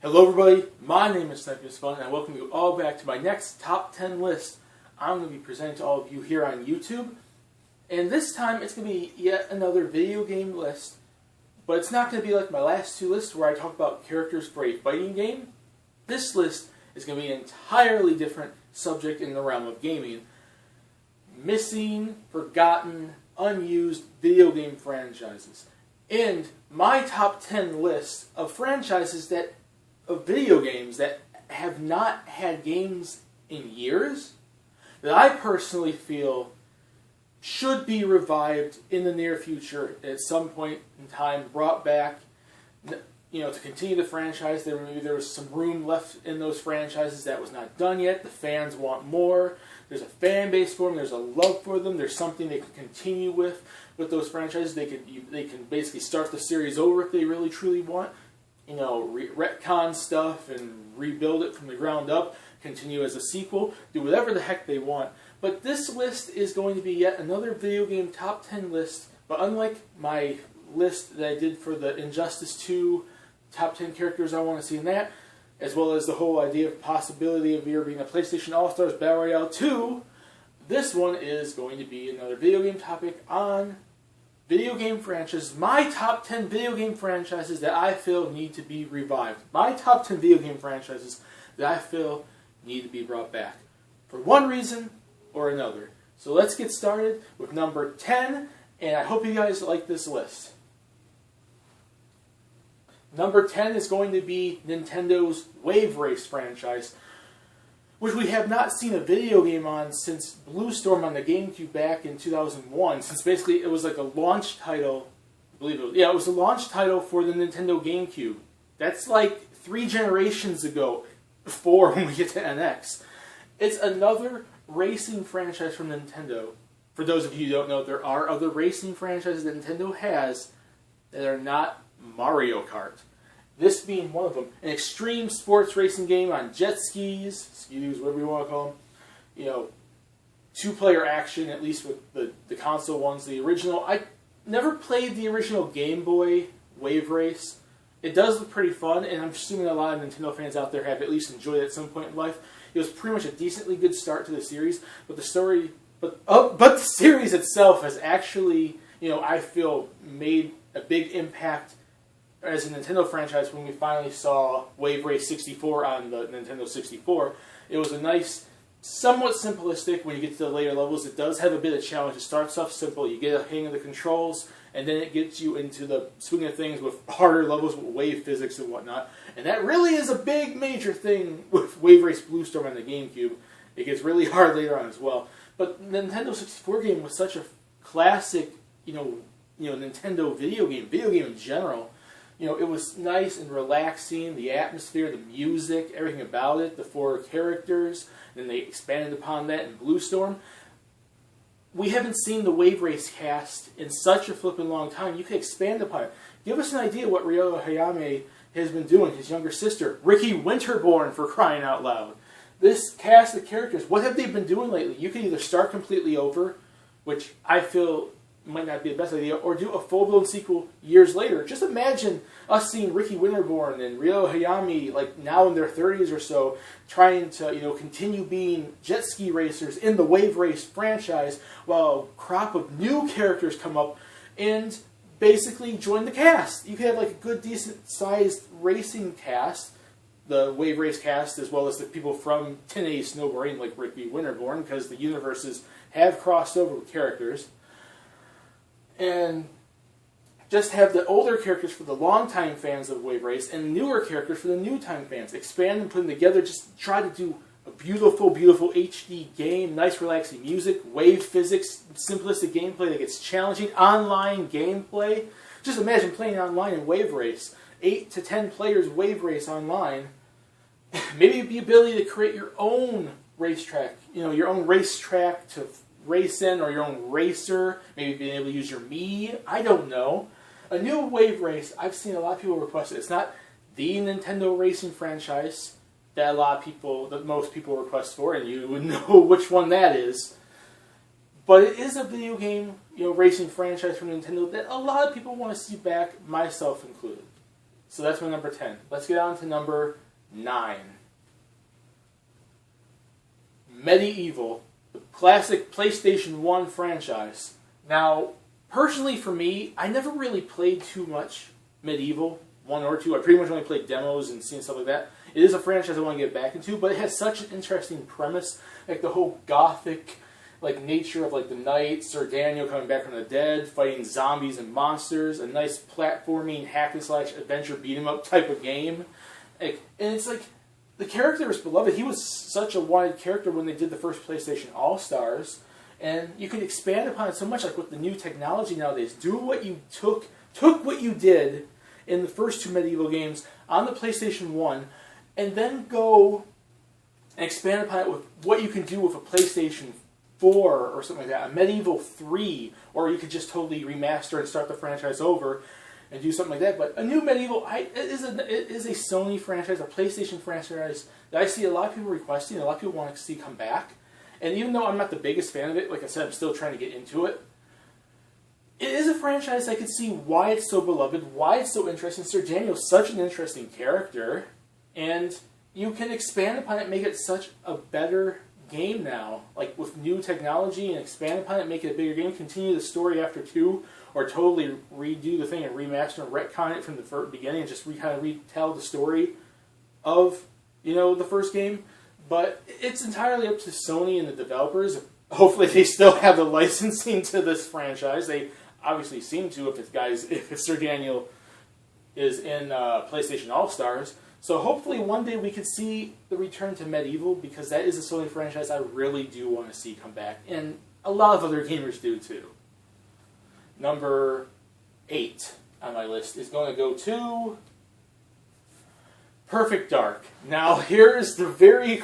Hello everybody, my name is Fun, and I welcome you all back to my next top 10 list I'm going to be presenting to all of you here on YouTube. And this time it's going to be yet another video game list, but it's not going to be like my last two lists where I talk about characters for a fighting game. This list is going to be an entirely different subject in the realm of gaming. Missing, forgotten, unused video game franchises. And my top 10 list of franchises of video games that have not had games in years that I personally feel should be revived in the near future at some point in time, brought back, to continue the franchise. Maybe there was some room left in those franchises that was not done yet. The fans want more. There's a fan base for them. There's a love for them. There's something they can continue with those franchises. They can basically start the series over if they really truly want. Retcon stuff and rebuild it from the ground up, continue as a sequel, do whatever the heck they want. But this list is going to be yet another video game top 10 list, but unlike my list that I did for the Injustice 2 top 10 characters I want to see in that, as well as the whole idea of possibility of there being a PlayStation All-Stars Battle Royale 2, this one is going to be another video game topic on video game franchises, my top 10 video game franchises that I feel need to be revived. My top 10 video game franchises that I feel need to be brought back. For one reason or another. So let's get started with number 10, and I hope you guys like this list. Number 10 is going to be Nintendo's Wave Race franchise, which we have not seen a video game on since Blue Storm on the GameCube back in 2001, since basically it was like a launch title, it was a launch title for the Nintendo GameCube. That's like 3 generations ago, 4 when we get to NX. It's another racing franchise from Nintendo. For those of you who don't know, there are other racing franchises that Nintendo has that are not Mario Kart. This being one of them. An extreme sports racing game on jet skis, skis, whatever you want to call them. 2-player action, at least with the console ones. The original, I never played the original Game Boy Wave Race. It does look pretty fun, and I'm assuming a lot of Nintendo fans out there have at least enjoyed it at some point in life. It was pretty much a decently good start to the series, but the series itself has actually, I feel, made a big impact as a Nintendo franchise when we finally saw Wave Race 64 on the Nintendo 64. It was a nice, somewhat simplistic when you get to the later levels. It does have a bit of challenge. It starts off simple. You get a hang of the controls, and then it gets you into the swing of things with harder levels with wave physics and whatnot. And that really is a big, major thing with Wave Race Blue Storm on the GameCube. It gets really hard later on as well. But the Nintendo 64 game was such a classic, Nintendo video game in general. It was nice and relaxing, the atmosphere, the music, everything about it, the 4 characters, and they expanded upon that in Blue Storm. We haven't seen the Wave Race cast in such a flippin' long time. You could expand upon it. Give us an idea what Ryo Hayame has been doing, his younger sister, Ricky Winterborn, for crying out loud. This cast of characters, what have they been doing lately? You can either start completely over, which I feel might not be the best idea, or do a full-blown sequel years later. Just imagine us seeing Ricky Winterborn and Ryo Hayame, like now in their 30s or so, trying to continue being jet ski racers in the Wave Race franchise, while a crop of new characters come up and basically join the cast. You could have like a good, decent-sized racing cast, the Wave Race cast, as well as the people from 1080 snowboarding, like Ricky Winterborn, because the universes have crossed over with characters. And just have the older characters for the long-time fans of Wave Race and newer characters for the new-time fans. Expand and put them together. Just try to do a beautiful, beautiful HD game, nice relaxing music, wave physics, simplistic gameplay that gets challenging, online gameplay. Just imagine playing online in Wave Race. 8 to 10 players Wave Race online. Maybe the ability to create your own racetrack. Your own racetrack to race in, or your own racer, maybe being able to use your Mii, I don't know. A new Wave Race, I've seen a lot of people request it. It's not the Nintendo racing franchise that most people request for, and you would know which one that is. But it is a video game, racing franchise from Nintendo that a lot of people want to see back, myself included. So that's my number 10. Let's get on to number 9. Medieval, the classic PlayStation 1 franchise. Now, personally for me, I never really played too much Medieval 1 or 2. I pretty much only played demos and seen stuff like that. It is a franchise I want to get back into, but it has such an interesting premise, like the whole gothic nature of the knight, Sir Daniel coming back from the dead, fighting zombies and monsters, a nice platforming hack and slash adventure beat 'em up type of game. And it's the character is beloved. He was such a wanted character when they did the first PlayStation All-Stars, and you can expand upon it so much, with the new technology nowadays. Do what you took what you did in the first 2 Medieval games on the PlayStation 1, and then go and expand upon it with what you can do with a PlayStation 4 or something like that, a Medieval 3, or you could just totally remaster and start the franchise over and do something like that. But a new Medieval, it is a Sony franchise, a PlayStation franchise that I see a lot of people requesting, a lot of people want to see come back. And even though I'm not the biggest fan of it, like I said, I'm still trying to get into it. It is a franchise I can see why it's so beloved, why it's so interesting. Sir Daniel's such an interesting character, and you can expand upon it, make it such a better game now, with new technology, and expand upon it, make it a bigger game, continue the story after 2, or totally redo the thing and remaster and retcon it from the beginning and just kind of retell the story of, the first game. But it's entirely up to Sony and the developers. Hopefully they still have the licensing to this franchise. They obviously seem to if Sir Daniel is in PlayStation All-Stars. So hopefully one day we could see the return to Medieval, because that is a Sony franchise I really do want to see come back. And a lot of other gamers do too. Number 8 on my list is going to go to Perfect Dark. Now here is the very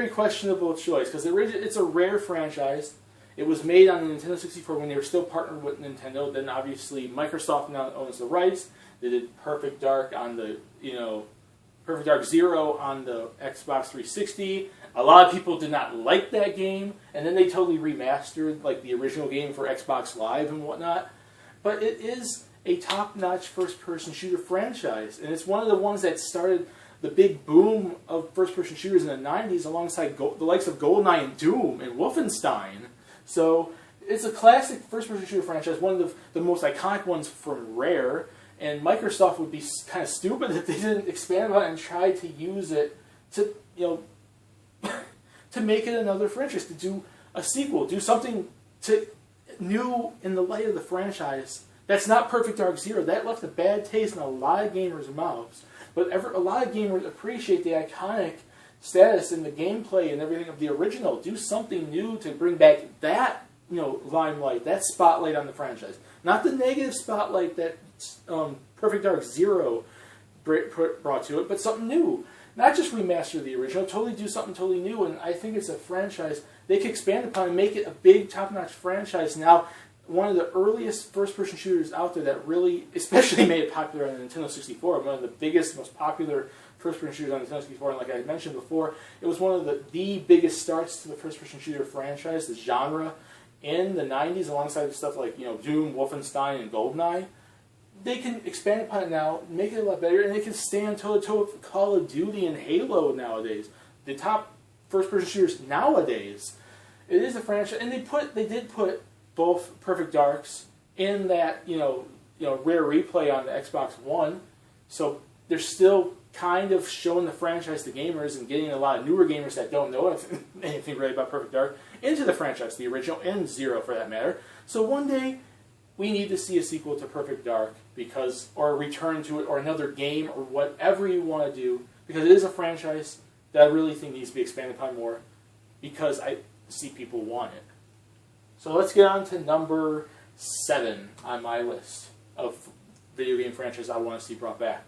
questionable choice, because it's a rare franchise. It was made on the Nintendo 64 when they were still partnered with Nintendo. Then obviously Microsoft now owns the rights. They did Perfect Dark on the, Perfect Dark Zero on the Xbox 360. A lot of people did not like that game, and then they totally remastered the original game for Xbox Live and whatnot. But it is a top-notch first-person shooter franchise, and it's one of the ones that started the big boom of first-person shooters in the 90s, alongside the likes of GoldenEye and Doom and Wolfenstein. So it's a classic first-person shooter franchise, one of the most iconic ones from Rare. And Microsoft would be kind of stupid if they didn't expand on it and try to use it to, to make it another franchise, to do a sequel, do something new in the light of the franchise. That's not Perfect Dark Zero. That left a bad taste in a lot of gamers' mouths. But a lot of gamers appreciate the iconic status and the gameplay and everything of the original. Do something new to bring back that, limelight, that spotlight on the franchise. Not the negative spotlight that Perfect Dark Zero brought to it, but something new. Not just remaster the original, totally do something totally new. And I think it's a franchise they can expand upon and make it a big, top-notch franchise. Now, one of the earliest first-person shooters out there that really, especially made it popular on the Nintendo 64, one of the biggest, most popular first-person shooters on the Nintendo 64, and like I mentioned before, it was one of the biggest starts to the first-person shooter franchise, the genre, in the 90s, alongside stuff like Doom, Wolfenstein, and GoldenEye. They can expand upon it now, make it a lot better, and they can stand toe-to-toe with Call of Duty and Halo nowadays. The top first-person shooters nowadays. It is a franchise, and they did put both Perfect Darks in that rare replay on the Xbox One. So they're still kind of showing the franchise to gamers and getting a lot of newer gamers that don't know anything really about Perfect Dark into the franchise, the original and Zero for that matter. So one day we need to see a sequel to Perfect Dark, or a return to it, or another game, or whatever you want to do, because it is a franchise that I really think needs to be expanded upon more, because I see people want it. So let's get on to number 7 on my list of video game franchises I want to see brought back.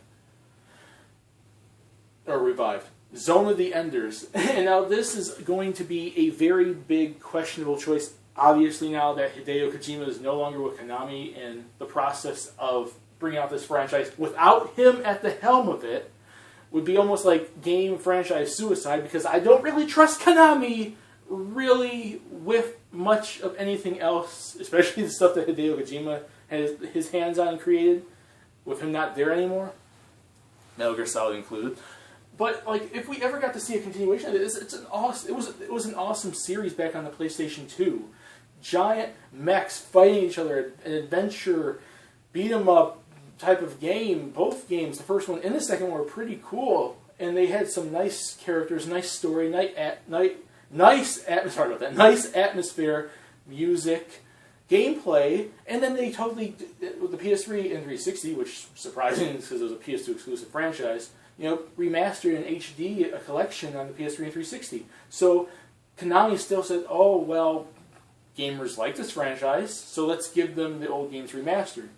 Or revived. Zone of the Enders. And now this is going to be a very big questionable choice. Obviously now that Hideo Kojima is no longer with Konami in the process of bringing out this franchise, without him at the helm of it, would be almost like game franchise suicide, because I don't really trust Konami really with much of anything else, especially the stuff that Hideo Kojima has his hands on and created. with him not there anymore, Metal Gear Solid included. But like, if we ever got to see a continuation of this, it was an awesome series back on the PlayStation 2. Giant mechs fighting each other, an adventure, beat 'em up type of game. Both games, the first one and the second one, were pretty cool, and they had some nice characters, nice story, nice atmosphere, music, gameplay, and then they totally, with the PS3 and 360, which surprising because it was a PS2 exclusive franchise, remastered in HD a collection on the PS3 and 360. So Konami still said, oh, well, gamers like this franchise, so let's give them the old games remastered.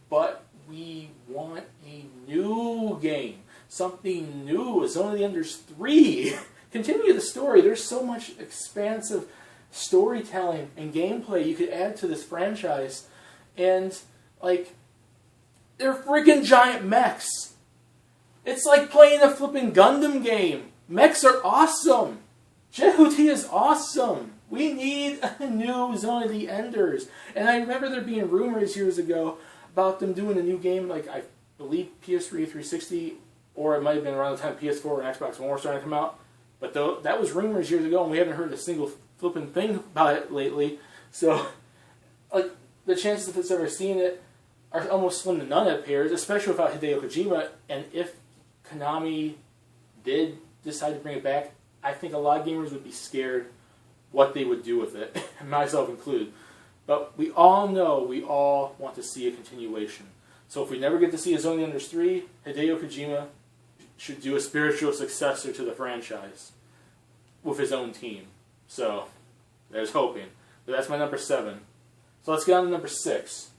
But we want a new game. Something new. Zone of the Enders 3. Continue the story. There's so much expansive storytelling and gameplay you could add to this franchise. And, like, they're freaking giant mechs. It's like playing a flipping Gundam game. Mechs are awesome. Jehuti is awesome. We need a new Zone of the Enders. And I remember there being rumors years ago about them doing a new game, like I believe PS3, 360, or it might have been around the time PS4 and Xbox One were starting to come out. But that was rumors years ago, and we haven't heard a single flipping thing about it lately. So, like, the chances of us ever seeing it are almost slim to none, it appears, especially without Hideo Kojima. And if Konami did decide to bring it back, I think a lot of gamers would be scared what they would do with it, myself included. But we all know we all want to see a continuation. So if we never get to see a Zone of the Enders 3, Hideo Kojima should do a spiritual successor to the franchise with his own team. So there's hoping. But that's my number 7. So let's get on to number 6.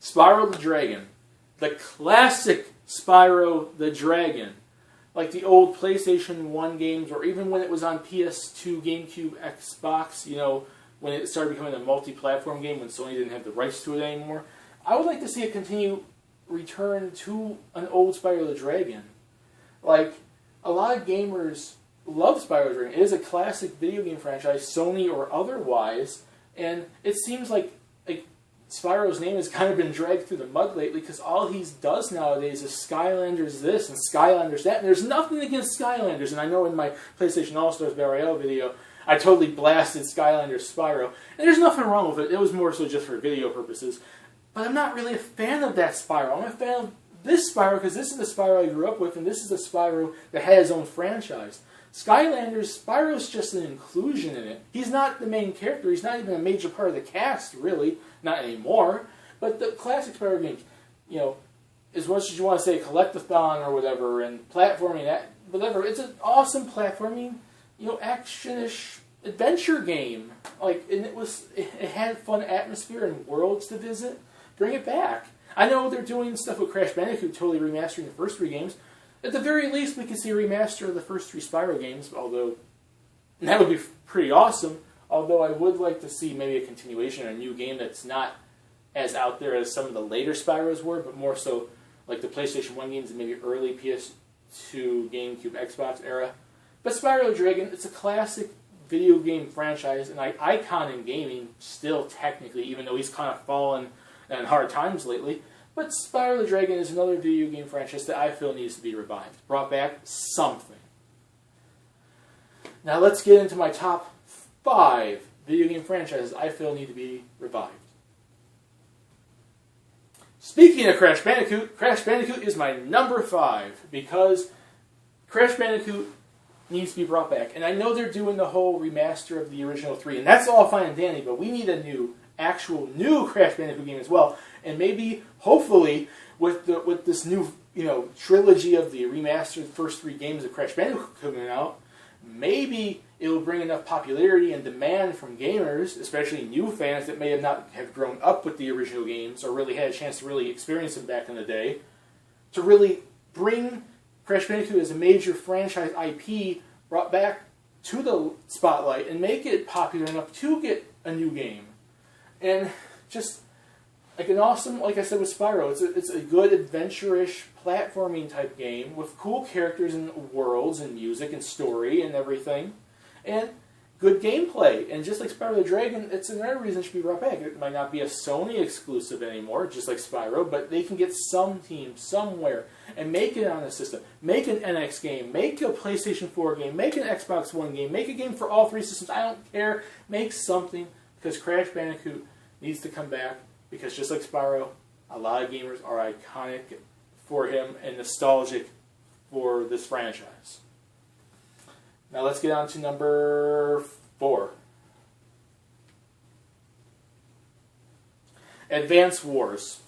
Spyro the Dragon. The classic Spyro the Dragon. Like the old PlayStation 1 games, or even when it was on PS2, GameCube, Xbox, when it started becoming a multi-platform game, when Sony didn't have the rights to it anymore. I would like to see it return to an old Spyro the Dragon. Like, a lot of gamers love Spyro the Dragon. It is a classic video game franchise, Sony or otherwise, and it seems like Spyro's name has kind of been dragged through the mud lately, because all he does nowadays is Skylanders this and Skylanders that, and there's nothing against Skylanders, and I know in my PlayStation All-Stars Battle Royale video, I totally blasted Skylanders Spyro, and there's nothing wrong with it. It was more so just for video purposes, but I'm not really a fan of that Spyro. I'm a fan of this Spyro, because this is the Spyro I grew up with, and this is the Spyro that had his own franchise. Skylanders, Spyro's just an inclusion in it. He's not the main character. He's not even a major part of the cast, really. Not anymore. But the classic Spyro games, as much as you want to say collectathon or whatever, and platforming, whatever, it's an awesome platforming, action-ish adventure game. Like, and it had fun atmosphere and worlds to visit. Bring it back. I know they're doing stuff with Crash Bandicoot, totally remastering the first 3 games. At the very least, we could see a remaster of the first 3 Spyro games, although that would be pretty awesome. Although I would like to see maybe a continuation or a new game that's not as out there as some of the later Spyros were, but more so like the PlayStation 1 games and maybe early PS2, GameCube, Xbox era. But Spyro the Dragon, it's a classic video game franchise, and an icon in gaming still technically, even though he's kind of fallen in hard times lately. But Spyro the Dragon is another video game franchise that I feel needs to be revived. Brought back something. Now let's get into my top 5 video game franchises I feel need to be revived. Speaking of Crash Bandicoot is my number 5, because Crash Bandicoot needs to be brought back. And I know they're doing the whole remaster of the original 3, and that's all fine and dandy, but we need a actual new Crash Bandicoot game as well. And maybe, hopefully, with this new trilogy of the remastered first 3 games of Crash Bandicoot coming out, maybe it will bring enough popularity and demand from gamers, especially new fans that may not have grown up with the original games or really had a chance to really experience them back in the day, to really bring Crash Bandicoot as a major franchise IP brought back to the spotlight and make it popular enough to get a new game. And just like an awesome, like I said with Spyro, it's a good adventure-ish platforming type game with cool characters and worlds and music and story and everything. And good gameplay. And just like Spyro the Dragon, it's another reason it should be brought back. It might not be a Sony exclusive anymore, just like Spyro, but they can get some team somewhere and make it on a system. Make an NX game, make a PlayStation 4 game, make an Xbox One game, make a game for all 3 systems. I don't care. Make something, because Crash Bandicoot needs to come back, because just like Spyro, a lot of gamers are iconic for him and nostalgic for this franchise. Now let's get on to number 4. Advance Wars.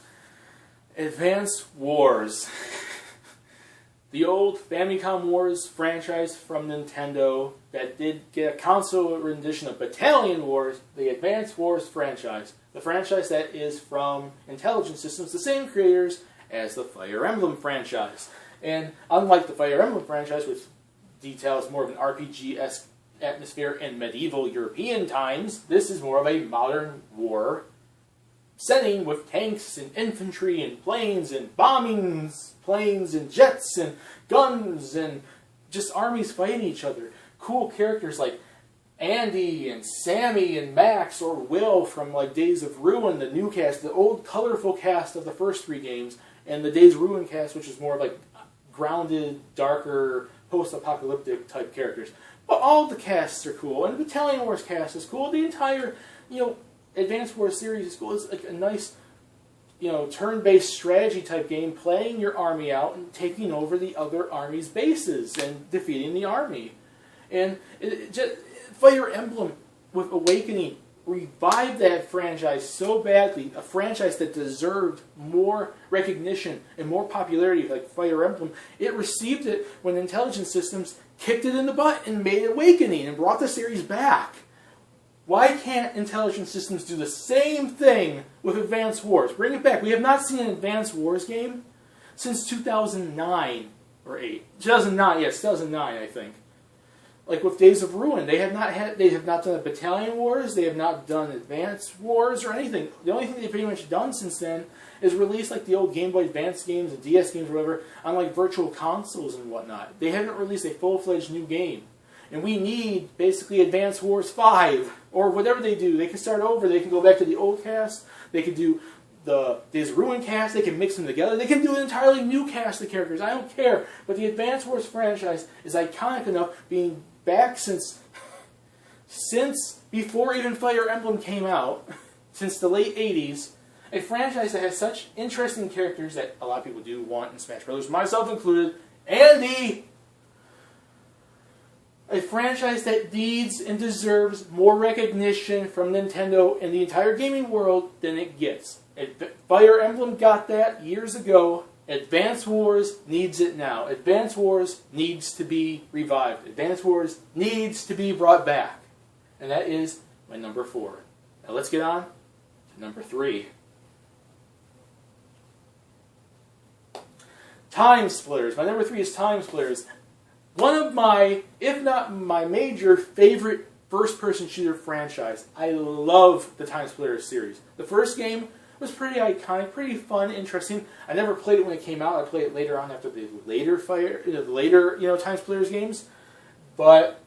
Advance Wars. The old Famicom Wars franchise from Nintendo that did get a console rendition of Battalion Wars, the Advance Wars franchise. The franchise that is from Intelligent Systems, the same creators as the Fire Emblem franchise. And unlike the Fire Emblem franchise, which details more of an RPG-esque atmosphere in medieval European times, this is more of a modern war setting with tanks and infantry and planes and bombing planes and jets and guns and just armies fighting each other. Cool characters like Andy and Sammy and Max or Will from like Days of Ruin, the new cast, the old colorful cast of the first 3 games, and the Days of Ruin cast, which is more like grounded, darker, post-apocalyptic type characters. But all the casts are cool, and the Battalion Wars cast is cool. The entire, Advance Wars series is cool. It's like a nice, turn-based strategy type game, playing your army out and taking over the other army's bases and defeating the army. And Fire Emblem with Awakening revived that franchise so badly, a franchise that deserved more recognition and more popularity like Fire Emblem. It received it when Intelligent Systems kicked it in the butt and made Awakening and brought the series back. Why can't Intelligent Systems do the same thing with Advance Wars? Bring it back. We have not seen an Advance Wars game since 2009 or 8. 2009, yes, 2009, I think. Like with Days of Ruin, they have not done a Battalion Wars, they have not done Advance Wars or anything. The only thing they've pretty much done since then is release like the old Game Boy Advance games and DS games or whatever on like virtual consoles and whatnot. They haven't released a full-fledged new game. And we need basically Advance Wars 5 or whatever they do. They can start over, they can go back to the old cast, they can do the Days of Ruin cast, they can mix them together, they can do an entirely new cast of characters. I don't care. But the Advance Wars franchise is iconic enough, being back since before even Fire Emblem came out, since the late 80s, a franchise that has such interesting characters that a lot of people do want in Smash Brothers, myself included, Andy! A franchise that needs and deserves more recognition from Nintendo and the entire gaming world than it gets. Fire Emblem got that years ago. Advance Wars needs it now. Advance Wars needs to be revived. Advance Wars needs to be brought back. And that is my number 4. Now let's get on to number 3. Timesplitters. My number 3 is Timesplitters. One of my, if not my major favorite first-person shooter franchise. I love the Timesplitters series. The first game was pretty iconic, pretty fun, interesting. I never played it when it came out. I played it later on after the later Timesplitters games. But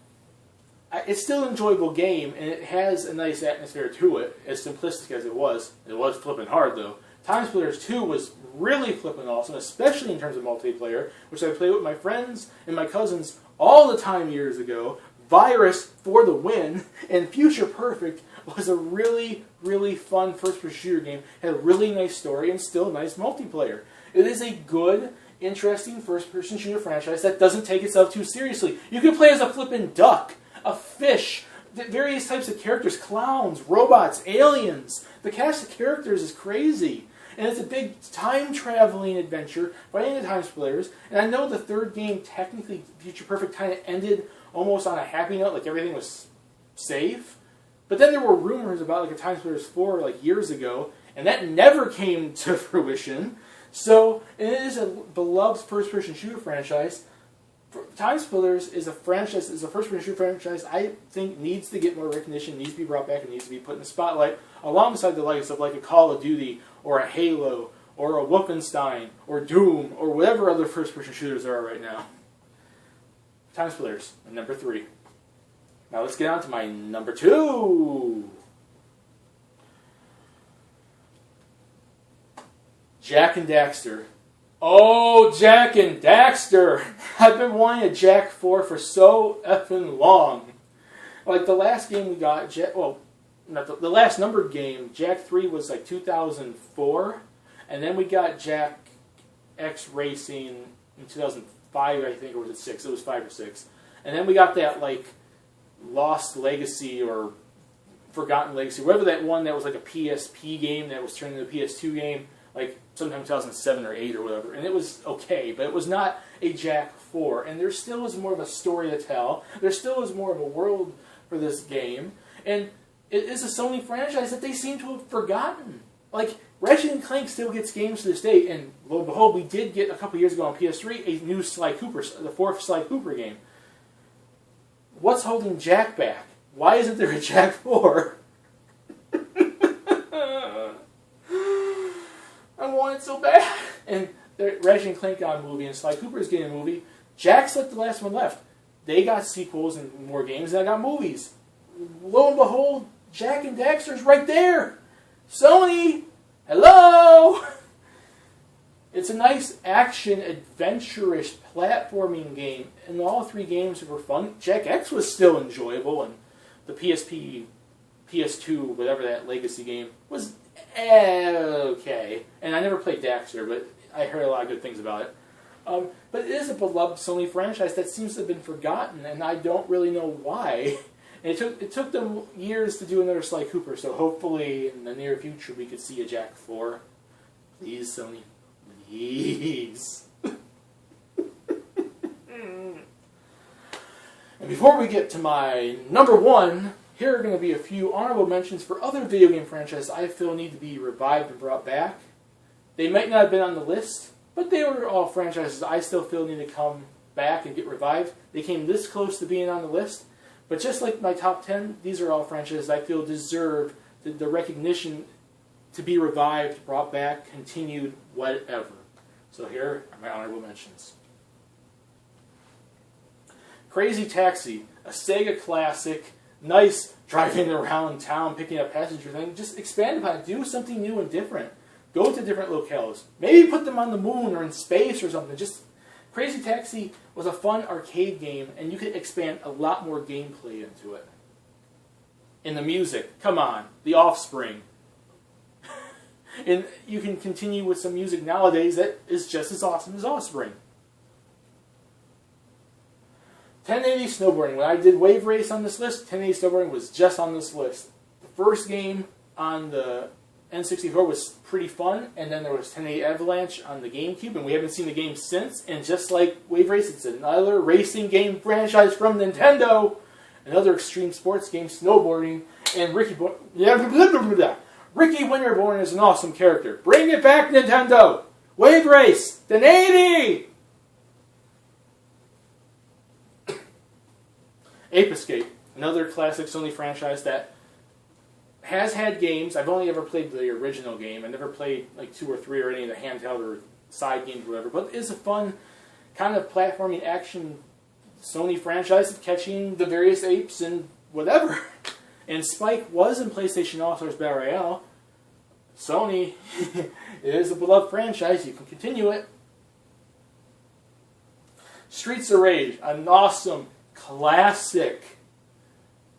it's still an enjoyable game, and it has a nice atmosphere to it, as simplistic as it was. It was flipping hard, though. Timesplitters 2 was really flipping awesome, especially in terms of multiplayer, which I played with my friends and my cousins all the time years ago. Virus for the win, and Future Perfect was a really, really fun first-person shooter game. Had a really nice story and still nice multiplayer. It is a good, interesting first-person shooter franchise that doesn't take itself too seriously. You can play as a flippin' duck, a fish, various types of characters, clowns, robots, aliens. The cast of characters is crazy. And it's a big time-traveling adventure fighting the Timesplitters. And I know the third game, technically, Future Perfect, kind of ended almost on a happy note, like everything was safe. But then there were rumors about like a Timesplitters 4 like years ago, and that never came to fruition. So it is a beloved first-person shooter franchise. Timesplitters is a franchise, is a first-person shooter franchise I think needs to get more recognition, needs to be brought back, and needs to be put in the spotlight alongside the likes of like a Call of Duty or a Halo or a Wolfenstein or Doom or whatever other first-person shooters there are right now. Timesplitters, number 3. Now let's get on to my number 2. Jak and Daxter. Oh, Jak and Daxter! I've been wanting a Jak 4 for so effing long. Like the last game we got, not the last numbered game, Jak 3 was like 2004, and then we got Jak X Racing in 2005, I think, or was it 6? It was 5 or 6. And then we got that like Lost Legacy or Forgotten Legacy, whatever that one that was like a PSP game that was turned into a PS2 game, like sometime 2007 or 8 or whatever. And it was okay, but it was not a Jak 4. And there still is more of a story to tell. There still is more of a world for this game. And it is a Sony franchise that they seem to have forgotten. Like, Ratchet & Clank still gets games to this day, and lo and behold, we did get a couple years ago on PS3 a new Sly Cooper, the 4th Sly Cooper game. What's holding Jak back? Why isn't there a Jak 4? I want it so bad. And Ratchet & Clank got a movie, and Sly Cooper's getting a movie. Jak's like the last one left. They got sequels and more games, and I got movies. Lo and behold, Jak and Daxter's right there. Sony, hello! It's a nice action, adventurous, platforming game, and all 3 games were fun. Jak X was still enjoyable, and the PSP, PS2, whatever that legacy game, was okay. And I never played Daxter, but I heard a lot of good things about it. But it is a beloved Sony franchise that seems to have been forgotten, and I don't really know why. And it took them years to do another Sly Cooper, so hopefully in the near future we could see a Jak 4. Please, Sony. Please. And before we get to my number 1, here are going to be a few honorable mentions for other video game franchises I feel need to be revived and brought back. They might not have been on the list, but they were all franchises I still feel need to come back and get revived. They came this close to being on the list, but just like my top 10, these are all franchises I feel deserve the recognition to be revived, brought back, continued, whatever. So here are my honorable mentions. Crazy Taxi, a Sega classic, nice driving around town, picking up passenger thing. Just expand upon it, do something new and different. Go to different locales. Maybe put them on the moon or in space or something. Just Crazy Taxi was a fun arcade game, and you could expand a lot more gameplay into it. In the music, come on, The Offspring. And you can continue with some music nowadays that is just as awesome as Offspring. 1080 Snowboarding. When I did Wave Race on this list, 1080 Snowboarding was just on this list. The first game on the N64 was pretty fun, and then there was 1080 Avalanche on the GameCube, and we haven't seen the game since. And just like Wave Race, it's another racing game franchise from Nintendo, another extreme sports game, snowboarding, and Ricky Winterborn is an awesome character. Bring it back, Nintendo! Wave Race! 1080! Ape Escape, another classic Sony franchise that has had games. I've only ever played the original game. I never played like 2 or 3 or any of the handheld or side games or whatever. But it's a fun kind of platforming action Sony franchise of catching the various apes and whatever. And Spike was in PlayStation All-Stars Battle Royale. Sony, it is a beloved franchise. You can continue it. Streets of Rage, an awesome, classic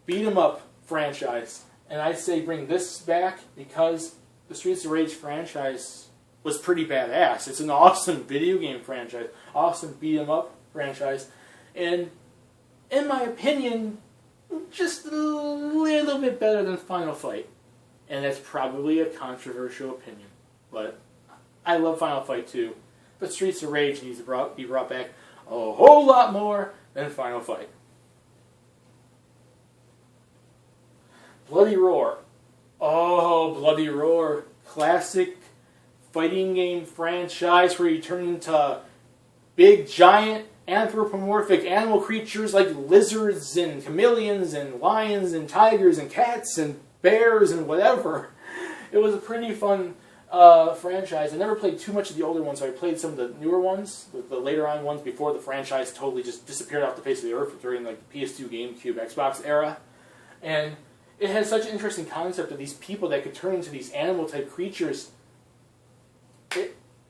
beat-em-up franchise. And I say bring this back because the Streets of Rage franchise was pretty badass. It's an awesome video game franchise, awesome beat-em-up franchise, and in my opinion, just a little bit better than Final Fight. And that's probably a controversial opinion, but I love Final Fight too. But Streets of Rage needs to be brought back a whole lot more than Final Fight. Bloody Roar. Oh, Bloody Roar. Classic fighting game franchise where you turn into big, giant, anthropomorphic animal creatures like lizards and chameleons and lions and tigers and cats and bears and whatever. It was a pretty fun franchise. I never played too much of the older ones, so I played some of the newer ones, the later on ones before the franchise totally just disappeared off the face of the earth during like the PS2, GameCube, Xbox era. And it has such an interesting concept of these people that could turn into these animal-type creatures.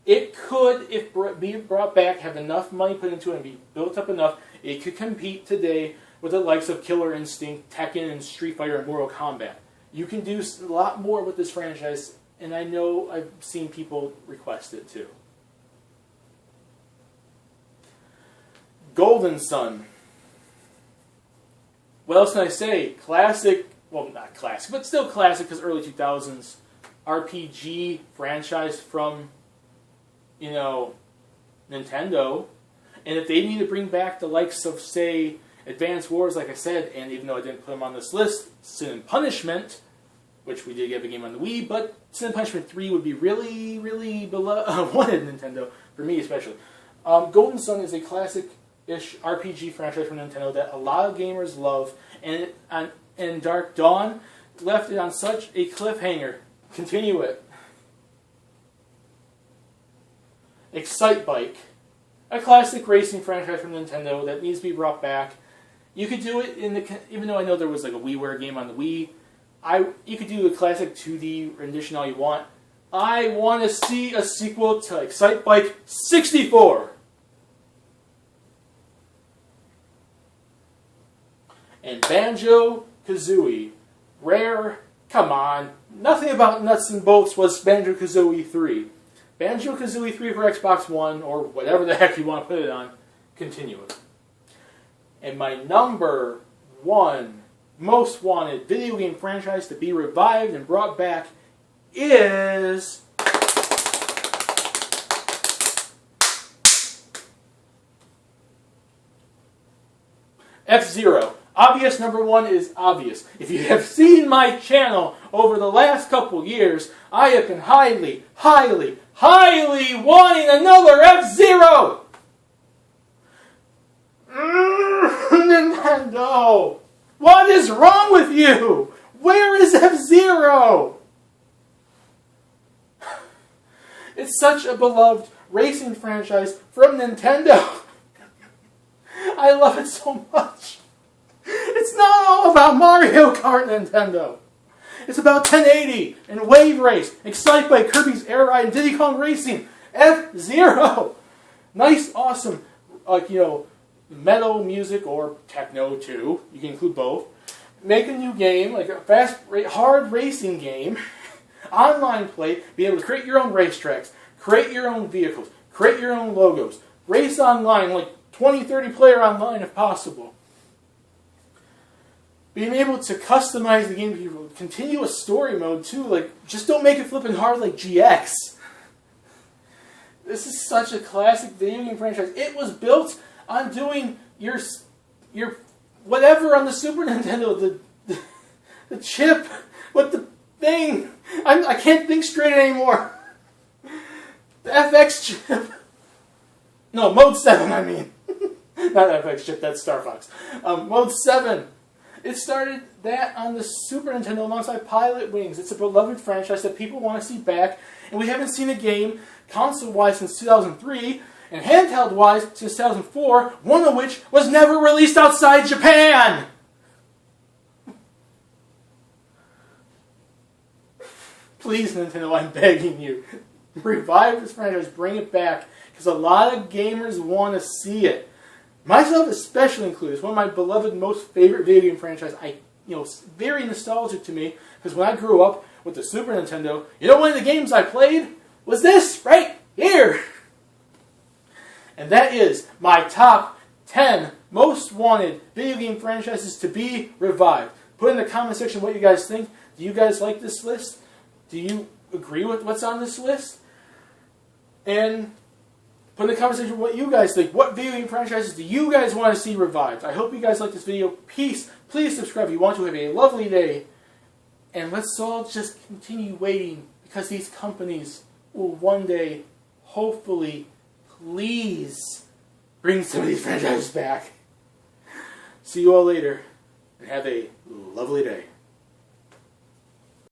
It could, if be brought back, have enough money put into it and be built up enough, it could compete today with the likes of Killer Instinct, Tekken, and Street Fighter, and Mortal Kombat. You can do a lot more with this franchise, and I know I've seen people request it too. Golden Sun. What else can I say? Classic, well, not classic, but still classic because early 2000s RPG franchise from, you know, Nintendo. And if they need to bring back the likes of, say, Advance Wars, like I said, and even though I didn't put them on this list, Sin and Punishment, which we did get a game on the Wii, but Sin and Punishment 3 would be really, really wanted Nintendo, for me especially. Golden Sun is a classic-ish RPG franchise from Nintendo that a lot of gamers love, and Dark Dawn left it on such a cliffhanger. Continue it. Excitebike, a classic racing franchise from Nintendo that needs to be brought back. You could do it even though I know there was like a WiiWare game on the Wii. You could do the classic 2D rendition all you want. I want to see a sequel to Excitebike 64. And Banjo Kazooie, rare. Come on, nothing about nuts and bolts was Banjo Kazooie 3. Banjo Kazooie 3 for Xbox One, or whatever the heck you want to put it on, continue it. And my number one most wanted video game franchise to be revived and brought back is FZero. Obvious number one is obvious. If you have seen my channel over the last couple years, I have been highly, highly, highly wanting another FZero! Nintendo! What is wrong with you? Where is FZero? It's such a beloved racing franchise from Nintendo. I love it so much. It's not all about Mario Kart, Nintendo. It's about 1080 and Wave Race, Excitebike, Kirby's Air Ride, and Diddy Kong Racing. F-Zero. Nice, awesome, metal music or techno too. You can include both. Make a new game, like a hard racing game. Online play. Be able to create your own racetracks, create your own vehicles, create your own logos. Race online, like 20, 30 player online if possible. Being able to customize the game, continue a story mode too, like just don't make it flipping hard like GX. This is such a classic video game franchise. It was built on doing your whatever on the Super Nintendo, the chip with the thing. I can't think straight anymore. The FX chip. No, Mode 7, I mean. Not FX chip, that's Star Fox. Mode 7. It started that on the Super Nintendo alongside Pilot Wings. It's a beloved franchise that people want to see back, and we haven't seen a game console-wise since 2003, and handheld-wise since 2004, one of which was never released outside Japan! Please, Nintendo, I'm begging you. Revive this franchise, bring it back, because a lot of gamers want to see it. Myself especially included. It's one of my beloved, most favorite video game franchises. Very nostalgic to me, because when I grew up with the Super Nintendo, one of the games I played was this right here. And that is my top 10 most wanted video game franchises to be revived. Put in the comment section what you guys think. Do you guys like this list? Do you agree with what's on this list? And put in the comment section what you guys think. What video game franchises do you guys want to see revived? I hope you guys like this video. Peace. Please subscribe if you want to. Have a lovely day. And let's all just continue waiting, because these companies will one day, hopefully, please bring some of these franchises back. See you all later, and have a lovely day.